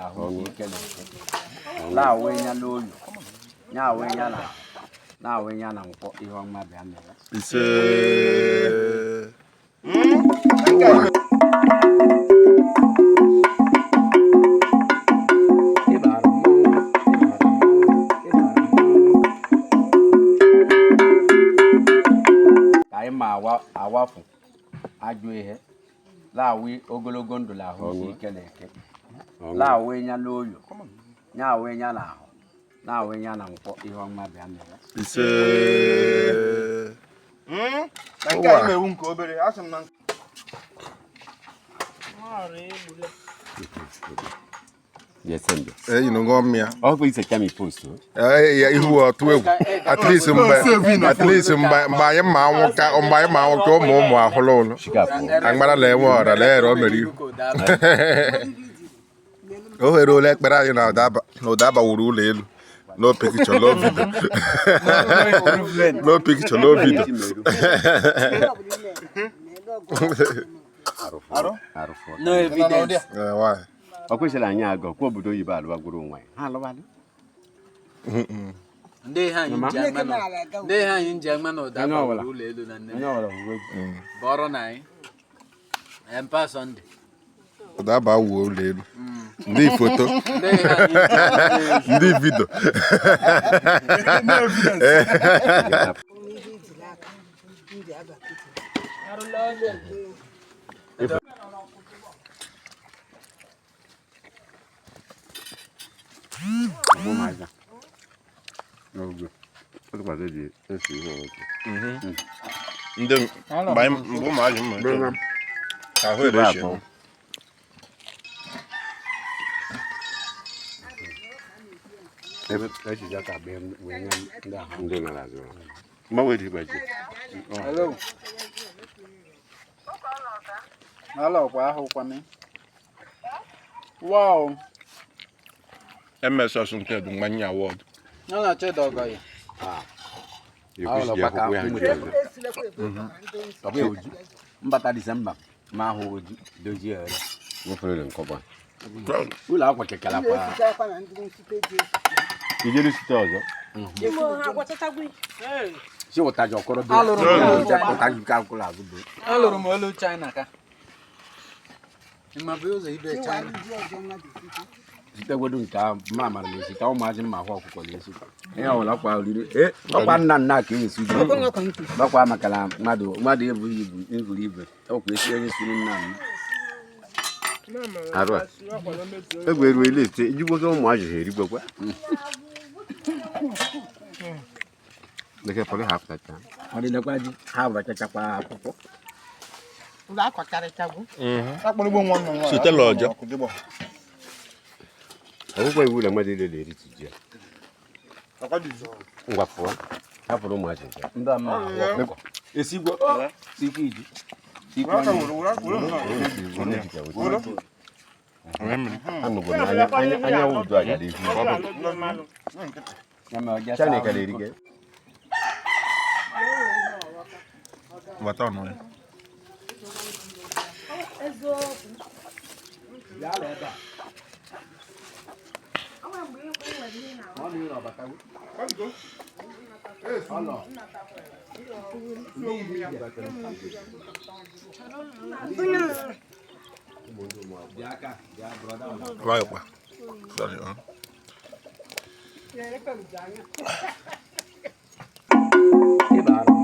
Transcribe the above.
ahụ ikele la wenya n'olu nya wenya na wenya na nkwọ ihe ọma bịa mere ise ka anyị ma awafụ ajụ ihe lawi ogologo ndụ la ahụ ike na eke la wenya n'olu nya wenya na ahụ na wenya na nkwọ ihe ọma bịa mere ise nke anyị mewu nke obere asị m na you know go me ọ bụ ise kemi post ihu otu egwu at least mgbe anyị ma anwụka ụmụ ahụlụ ụlọ agbara la enwe ọra la ere o mere ihu o ghere ole ekpere anyị na ụda abawuru ụlọ elu no picture no video no picture no video no evidence why ọ kwesịrị anyị agọ kwa obodo oyibo alụbagoro onwe ha alụbalụ ndị ha anyị nji agma na ụda ụlọ elu na nne bụ ọrụ na anyị mpa Sunday ụda aba wuo ụlọ elu ndị foto ndị video ndị mbụ ma ajụ mma ahụ ere eche ebe eji aka be wenya ndị ahụ ndị nara azụ mgbanwe dị gbaji hello hello kwa ahụ kwa mi wow MSS nke dị mmanya award no na che dogo ya mbata Disemba ma ahụ oji dozie ere nwefere nkọba ụlọ akwa kekala kwa ijeri site ọzọ si ụtaji ọkọrọ alụrụ m olu China ka ịma bụ ụzọ ibe China site gwedu nke ma mara na esi ka ụmụazị mma ahụ ọkụkọ na-esi ihe ọbụla kwa oriri ọkwa nna ka esi uju ọkwa makala mmadụ ebughị ibu ibe ọkwa esi onye siri nna m arụ a egwu eru ele ete ijigbo ka ụmụazị ha erigbekwa leke pọrọ ha apụtacha ọ dịlekwa ji ha bụrachachakwa akwụkwọ site n'ọjọ ọgwụgwọ iwu na mmadụ ile na-eri ji ngwa pụọ hapụrụ ụmụazị nke esigwo sikwa iji anụgbo anya udu agara ihu Chaneka na-erige bata ọnụ ya vai pa sorry Iba